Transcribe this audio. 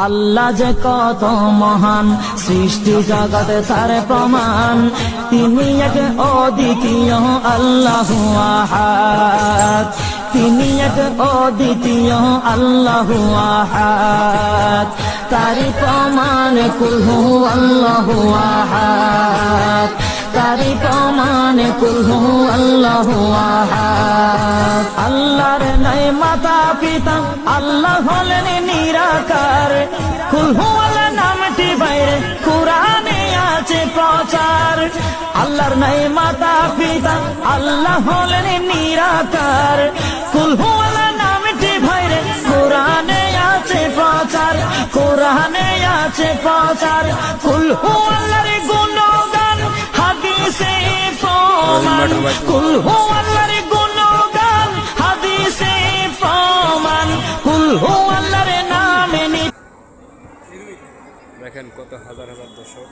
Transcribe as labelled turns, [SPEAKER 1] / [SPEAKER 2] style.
[SPEAKER 1] আল্লাহ যে কত মহান, সৃষ্টি জগতে তার প্রমাণ। তিনি এক অদ্বিতীয় আল্লাহু আহাদ, তিনি এক অদ্বিতীয় আল্লাহু আহাদ। তারি প্রমাণ কুল হু আল্লাহু আহাদ, তারি প্রমাণ কুল হু আল্লাহু আহাদ। আল্লাহর নাই মাতা পিতা, আল্লাহ হলেন নিরাকার। কুল হু আল্লাহ নামটি বাইরে কুরআনে আছে প্রচার। আল্লাহর নাই মাতা পিতা, আল্লাহ হলেন নিরাকার। কুল হু আল্লাহ নামটি বাইরে কুরআনে আছে প্রচার, কুরআনে আছে প্রচার। কুল হু আল্লাহর গুণগান হাদিসে প্রমাণ, কুল হু আল্লাহর গুণগান হাদিসে প্রমাণ। কুল হু আল্লাহর নামে
[SPEAKER 2] দেখেন কত হাজার হাজার দর্শক।